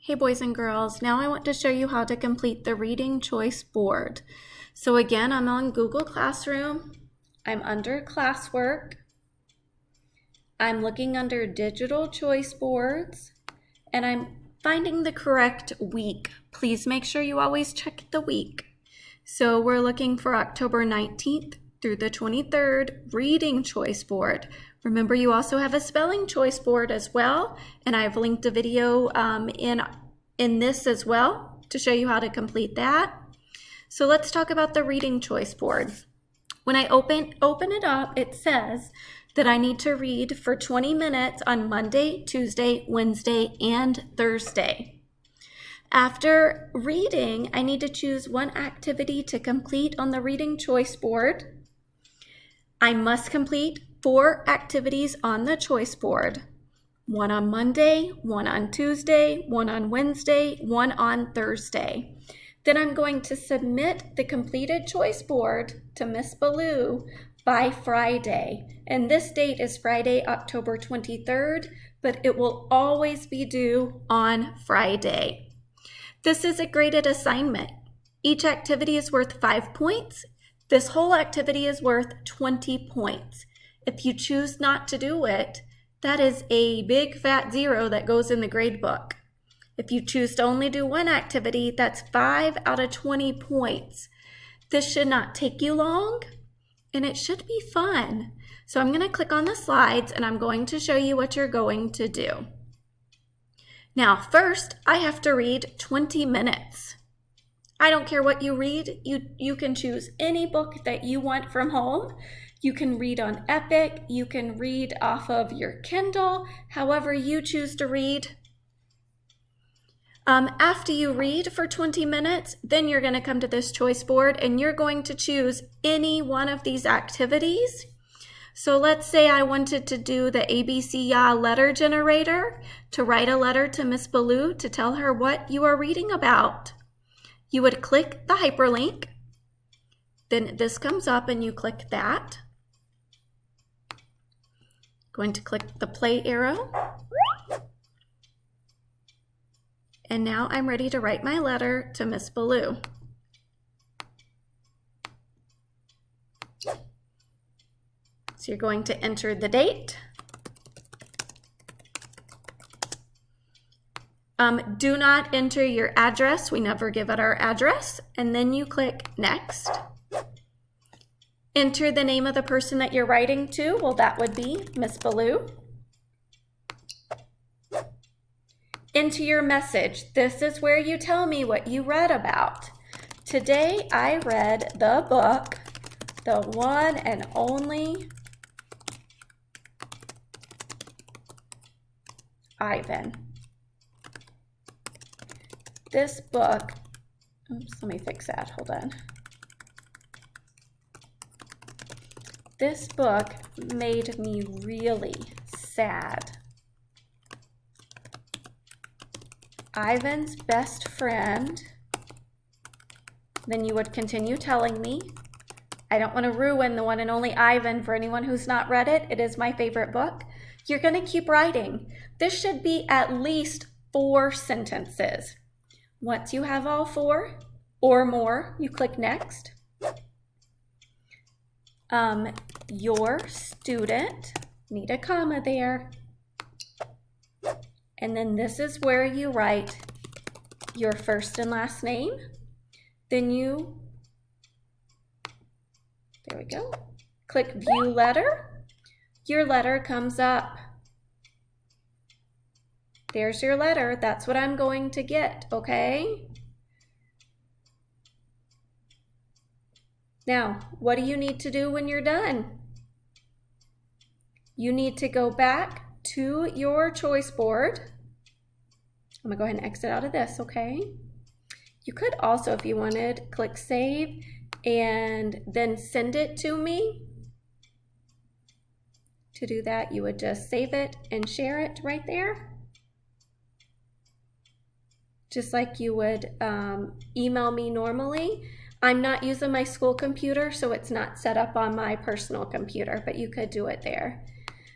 Hey boys and girls, now I want to show you how to complete the reading choice board. So again, I'm on Google Classroom. I'm under classwork. I'm looking under digital choice boards and I'm finding the correct week. Please make sure you always check the week. So we're looking for October 19th through the 23rd reading choice board. Remember, you also have a spelling choice board as well, and I've linked a video in this as well to show you how to complete that. So let's talk about the reading choice board. When I open it up, it says that I need to read for 20 minutes on Monday, Tuesday, Wednesday, and Thursday. After reading, I need to choose one activity to complete on the reading choice board. I must complete 4 activities on the choice board. 1 on Monday, 1 on Tuesday, 1 on Wednesday, 1 on Thursday. Then I'm going to submit the completed choice board to Miss Ballou by Friday. And this date is Friday, October 23rd, but it will always be due on Friday. This is a graded assignment. Each activity is worth 5 points. This whole activity is worth 20 points. If you choose not to do it, that is a big fat 0 that goes in the grade book. If you choose to only do one activity, that's 5 out of 20 points. This should not take you long, and it should be fun. So I'm going to click on the slides, and I'm going to show you what you're going to do. Now, first, I have to read 20 minutes. I don't care what you read. You can choose any book that you want from home. You can read on Epic. You can read off of your Kindle, however you choose to read. After you read for 20 minutes, then you're going to come to this choice board and you're going to choose any one of these activities. So let's say I wanted to do the ABC Ya letter generator, to write a letter to Miss Ballou to tell her what you are reading about. You would click the hyperlink, then this comes up and you click that. Going to click the play arrow. And now I'm ready to write my letter to Miss Ballou. So you're going to enter the date. Do not enter your address. We never give it our address. And then you click next. Enter the name of the person that you're writing to. Well, that would be Miss Ballou. Enter your message. This is where you tell me what you read about. Today I read the book, The One and Only Ivan. This book, oops, let me fix that, hold on. This book made me really sad. Ivan's best friend, then you would continue telling me. I don't want to ruin The One and Only Ivan for anyone who's not read it. It is my favorite book. You're going to keep writing. This should be at least 4 sentences. Once you have all 4 or more, you click next. Your student, need a comma there. And then this is where you write your first and last name. Then there we go, click view letter. Your letter comes up. There's your letter. That's what I'm going to get, okay? Now, what do you need to do when you're done? You need to go back to your choice board. I'm gonna go ahead and exit out of this, okay? You could also, if you wanted, click save and then send it to me. To do that, you would just save it and share it right there. Just like you would email me normally. I'm not using my school computer, so it's not set up on my personal computer, but you could do it there.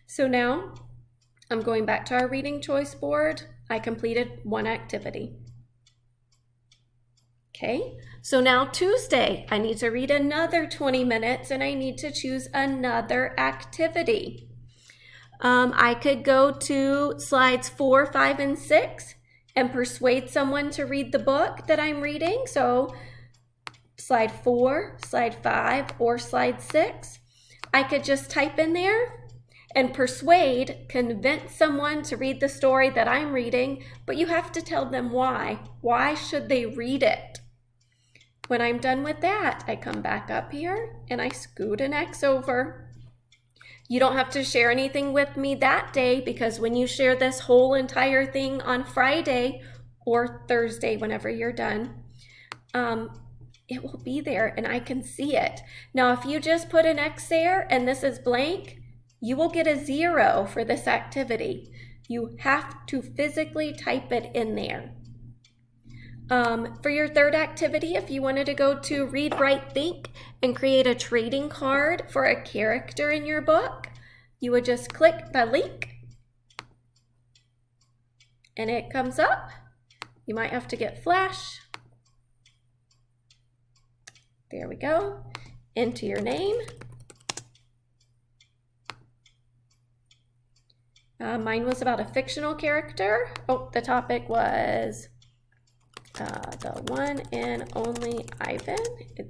So now I'm going back to our reading choice board. I completed one activity. Okay, so now Tuesday, I need to read another 20 minutes and I need to choose another activity. I could go to slides 4, 5, and 6 and persuade someone to read the book that I'm reading. So slide 4, slide 5, or slide 6. I could just type in there and persuade, convince someone to read the story that I'm reading, but you have to tell them why. Why should they read it? When I'm done with that, I come back up here and I scoot an X over. You don't have to share anything with me that day, because when you share this whole entire thing on Friday or Thursday, whenever you're done, it will be there and I can see it. Now, if you just put an X there and this is blank, you will get a 0 for this activity. You have to physically type it in there. For your third activity, if you wanted to go to Read, Write, Think and create a trading card for a character in your book, you would just click the link and it comes up. You might have to get Flash. There we go. Enter your name. Mine was about a fictional character. Oh, the topic was the one and only Ivan. It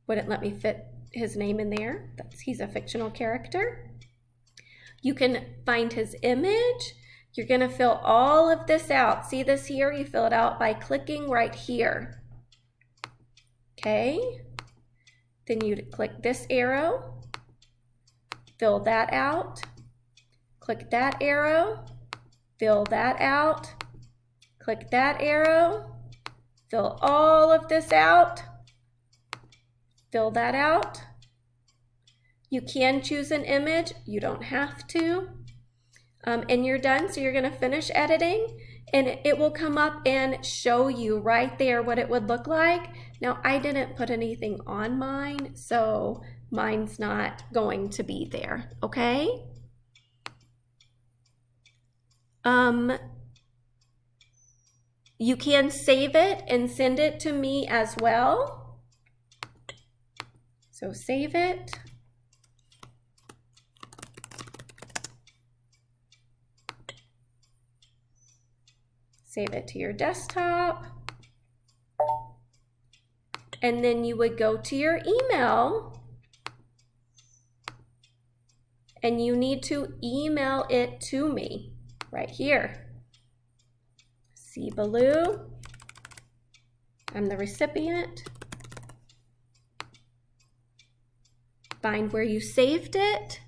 wouldn't let me fit his name in there. He's a fictional character. You can find his image. You're going to fill all of this out. See this here? You fill it out by clicking right here. Okay. Then you click this arrow. Fill that out. Click that arrow. Fill that out. Click that arrow, fill all of this out, fill that out. You can choose an image, you don't have to. And you're done, so you're gonna finish editing and it will come up and show you right there what it would look like. Now, I didn't put anything on mine, so mine's not going to be there, okay? You can save it and send it to me as well. So save it. Save it to your desktop. And then you would go to your email and you need to email it to me right here. See Baloo, I'm the recipient. Find where you saved it.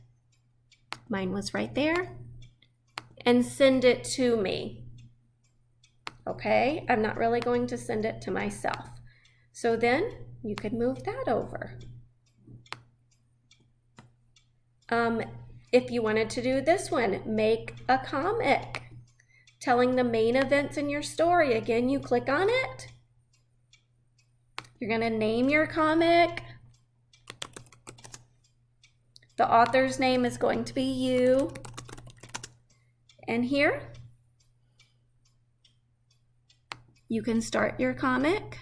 Mine was right there. And send it to me. Okay, I'm not really going to send it to myself. So then you could move that over. If you wanted to do this one, make a comic telling the main events in your story. Again, you click on it. You're going to name your comic. The author's name is going to be you. And here, you can start your comic.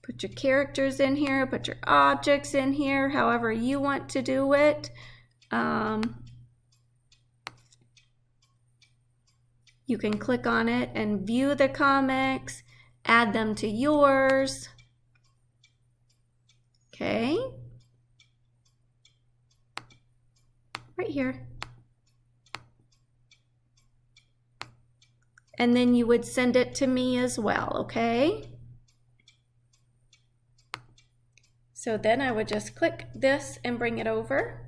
Put your characters in here, put your objects in here, however you want to do it. You can click on it and view the comics, add them to yours. Okay. Right here. And then you would send it to me as well, okay? So then I would just click this and bring it over.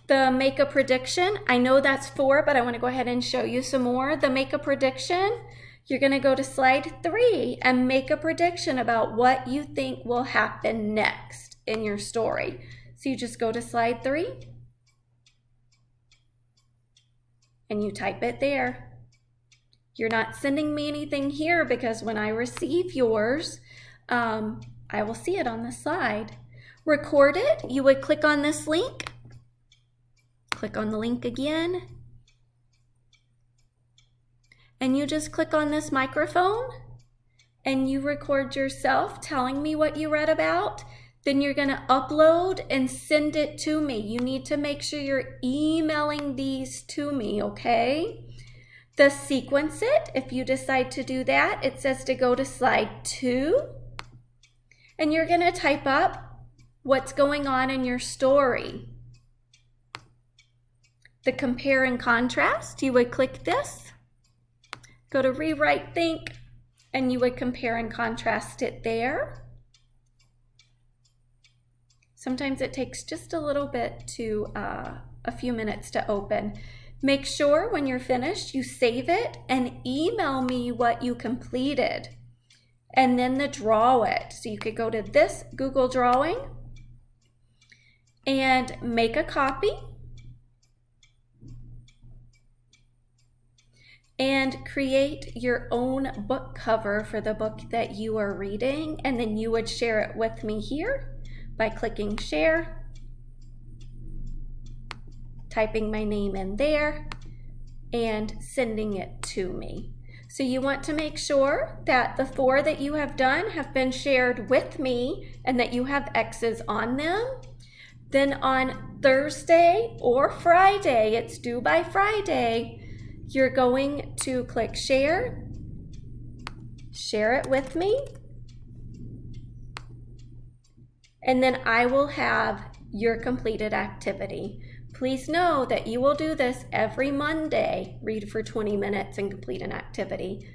The make a prediction, I know that's 4, but I want to go ahead and show you some more. The make a prediction, you're going to go to slide 3 and make a prediction about what you think will happen next in your story. So you just go to slide 3 and you type it there. You're not sending me anything here because when I receive yours, I will see it on the slide. Record it, you would click on this link click on the link again. And you just click on this microphone and you record yourself telling me what you read about. Then you're going to upload and send it to me. You need to make sure you're emailing these to me, okay? The sequence it, if you decide to do that, it says to go to slide 2. And you're going to type up what's going on in your story. The compare and contrast, you would click this. Go to rewrite think, and you would compare and contrast it there. Sometimes it takes just a little bit to, a few minutes to open. Make sure when you're finished, you save it and email me what you completed. And then the draw it. So you could go to this Google Drawing and make a copy. And create your own book cover for the book that you are reading. And then you would share it with me here by clicking share, typing my name in there, and sending it to me. So you want to make sure that the 4 that you have done have been shared with me and that you have X's on them. Then on Thursday or Friday, it's due by Friday, you're going to click share, share it with me, and then I will have your completed activity. Please know that you will do this every Monday, read for 20 minutes and complete an activity.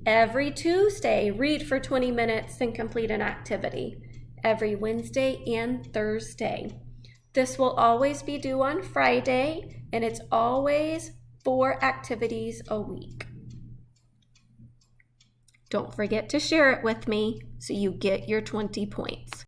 Every Tuesday, read for 20 minutes and complete an activity. Every Wednesday and Thursday. This will always be due on Friday, and it's always 4 activities a week. Don't forget to share it with me so you get your 20 points.